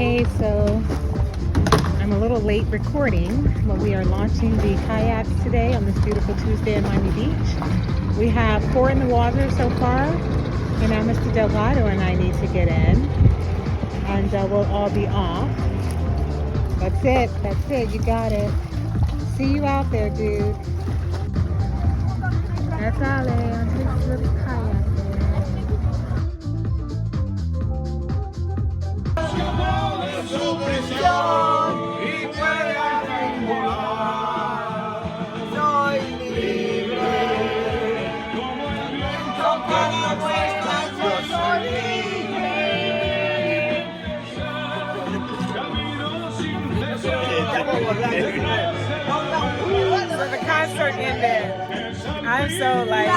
Okay, so I'm a little late recording, but we are launching the kayaks today on this beautiful Tuesday in Miami Beach. We have 4 in the water so far, and now Mr. Delgado and I need to get in, and we'll all be off. That's it, you got it. See you out there, dude. That's Ale on his little kayak So the concert ended. I'm so like.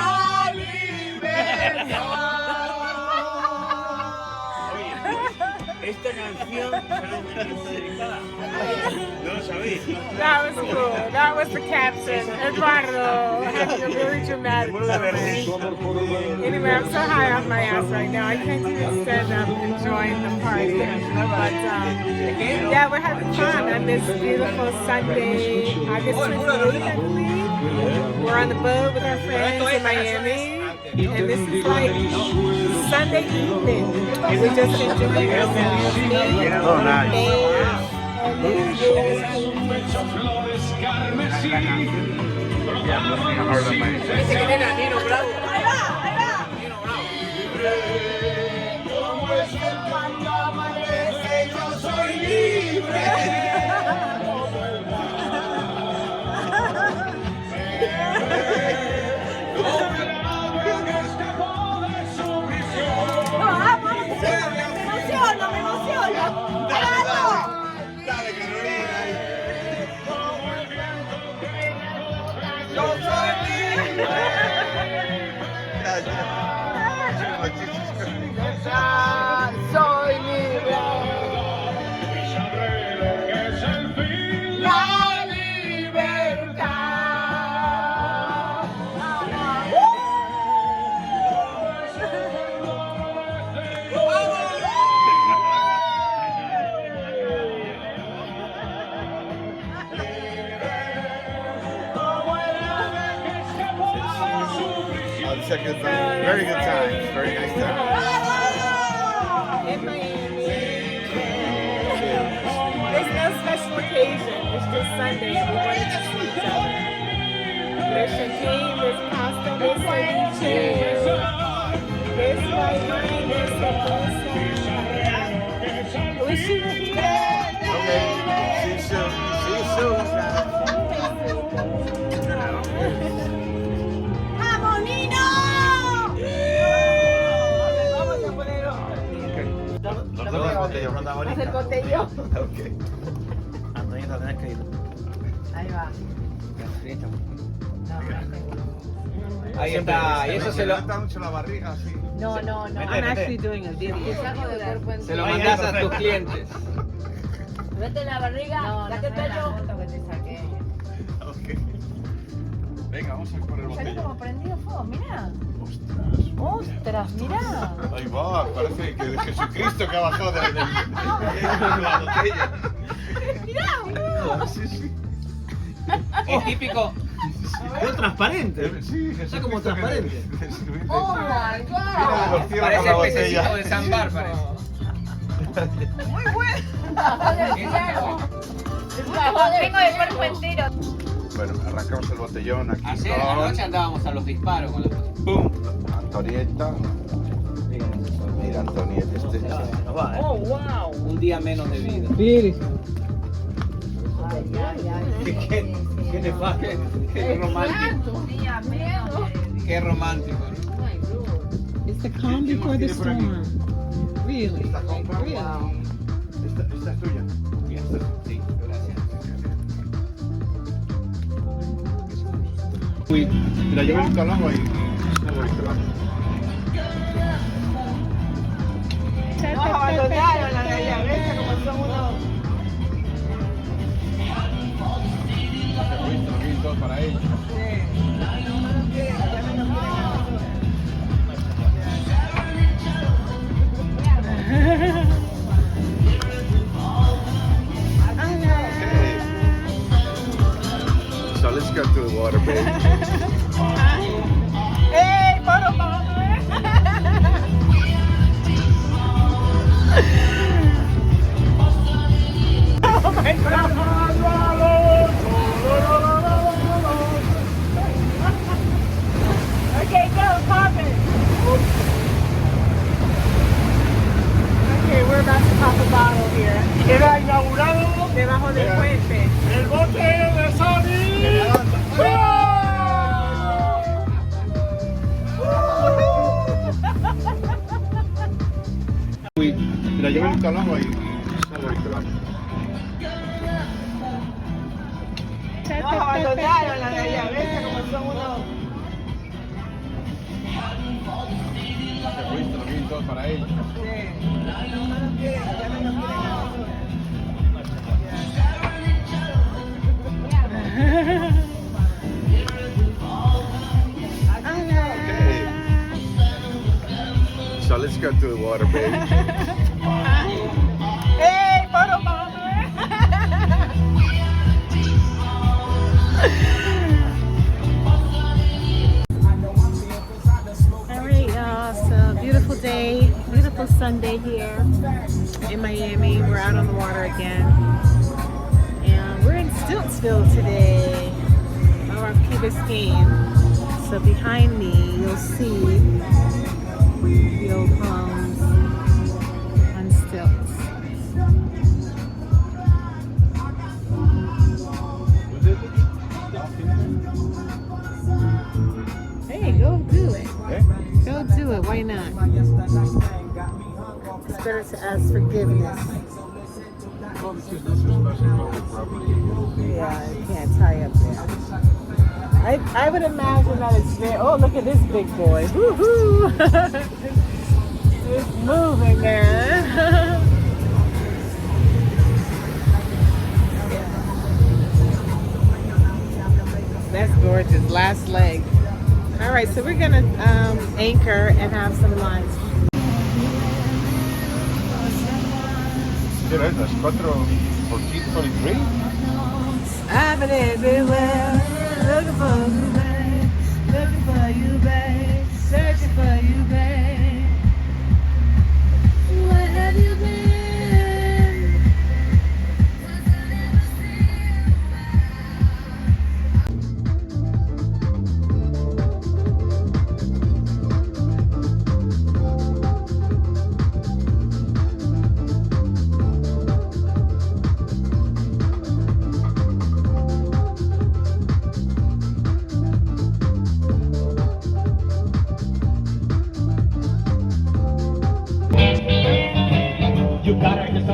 Esta canción no sabéis. That was cool. That was the caption. Eduardo had a really dramatic moment. Anyway, I'm so high off my ass right now. I can't even stand up enjoying the party. But yeah, we're having fun on this beautiful Sunday, August 28th, I believe. We're on the boat with our friends in Miami. And this is like Sunday evening. We're just enjoying ourselves. Oh, nice. Soy libre. La libertad. Very good times, very nice time. In Miami. There's no special occasion. It's just Sunday and we wanted to see each other. There's champagne, there's pasta, there's ceviche, there's white wine, there's salsa. We should repeat it. Okay, see you soon. See you soon. Haz el botellón. Ok. Antonita, tenés que ir. Ahí va. Ahí está, y eso se lo, mucho la barriga, sí. No, no, no. I'm actually doing a video. Saco de cuerpo entero. se lo mandás a tus clientes. Vete en la barriga, No, saque el pelo. que te saqué. Ok. Venga, vamos a por el Sale botella. como prendido fuego, mirá. Ostras. Ostras, mirá. Ahí va, parece que de Jesucristo que ha bajado de la botella. Mirá, Sí, sí. Es típico. Es transparente. Sí, Está como Jesucristo que transparente. Oh my Mira, god. lo cierra Parece con la el pececito botella. de San Bar, parece. Muy bueno. Bajo del cielo. Tengo el cuerpo entero. Bueno, arrancamos el botellón aquí. Ayer en la noche andábamos a los disparos con los. ¡Pum! Antonieta. Mira, Antonieta. Nos va, Oh, wow. Un día menos de vida. Ay, ay, ay. Qué nefasto. Qué romántico. Un día menos. Qué romántico. It's the calm before the storm. Really? Esta compra. Really? Esta es tuya. Sí, gracias. Uy, la llevo en el agua y. Nos abandonaron la realidad, ¿ves? Como son unos. Para ellos. go to the water, baby. Hey, photo bomber! Oh my God! Okay, go, pop it! Okay, we're about to pop a bottle here. Queda inaugurado Debajo del puente. el bote de Sony. Mira, yo me al agua y saborito. Nos abandonaron la de allá, ¿ves? Como son unos... Egoísta, lo quieren todo para ellos. So let's go to the water, baby. Hey, photo bomber! Alright, y'all, so beautiful day, beautiful Sunday here in Miami. We're out on the water again. And we're in Stiltsville today, or Key Biscayne. So behind me, you'll see the old homes on stilts. Hey, go do it. Go do it. Why not? It's better to ask forgiveness. Well, because this is special public property. Yeah, you can't tie up there. I would imagine that it's there. Oh, look at this big boy. Woohoo! It's moving, man. That's gorgeous. Last leg. All right, so we're gonna anchor and have some lunch. Mira, las 4:43. I've been everywhere, looking for you, babe. Looking for you, babe. Searching for you, babe. Where have you been?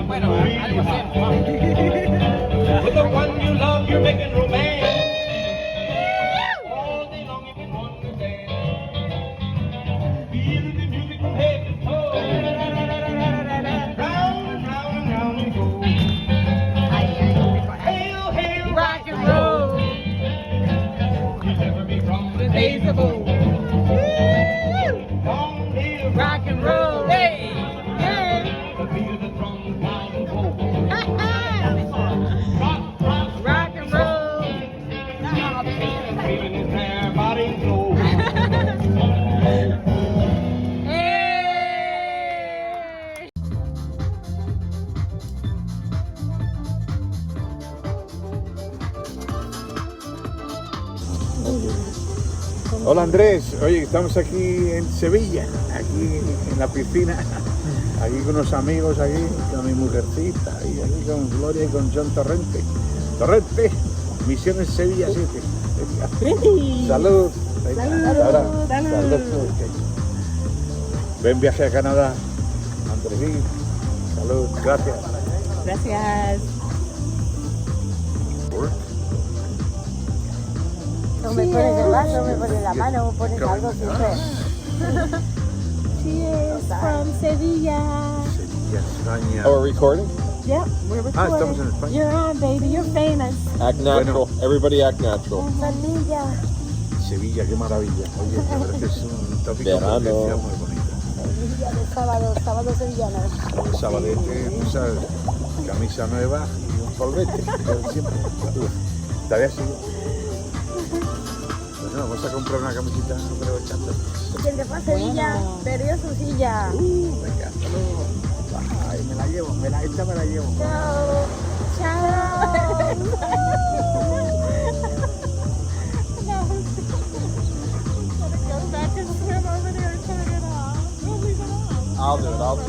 Bueno, algo así. With the one you love, you're making romance. All day long you've been wanting to dance. Feeling the music from head to toe. Round and round and round we go. Hail, hail, Rock and roll. you'll never be from the Days of old. long hail, Rock and roll. Hey, hey. the beat of the drums loud and cold. Rock, rock, Rock and roll. feeling his hair, body glow. Hey. Hola Andrés, oye, estamos aquí en Sevilla, aquí en la piscina, aquí con unos amigos, aquí con mi mujercita, y aquí con Gloria y con John Torrente. Torrente, Misiones Sevilla 7. Salud. Ahora, salud. Buen viaje a Canadá, Andrés. Salud, gracias. Gracias. No me pones el vaso, no me pones la mano, me pones algo siempre. She is from Sevilla. Sevilla, España. Oh, we're recording? Yep, we're recording. estamos en España. You're on, baby. You're famous. Act natural. Everybody act natural. Manilla. Sevilla, qué maravilla. Oye, la verdad que es un tópico Verano. muy bonito. Sevilla de sábado, sábado sevillano. Un sabadete, tú sabes, camisa nueva y un polvete, como siempre. Uf, todavía sigue. Bueno, vamos a comprar una camisita aprovechando. Quien te fue a Sevilla perdió su silla. Venga, hasta luego. Ay, me la llevo, esta me la llevo. Chao. Chao. I'll do it.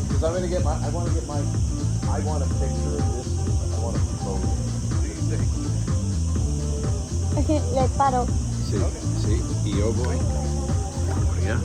Because I'm gonna get my. I want a picture of this. I want a photo. Le paro. Sí, sí, y yo voy. Ya.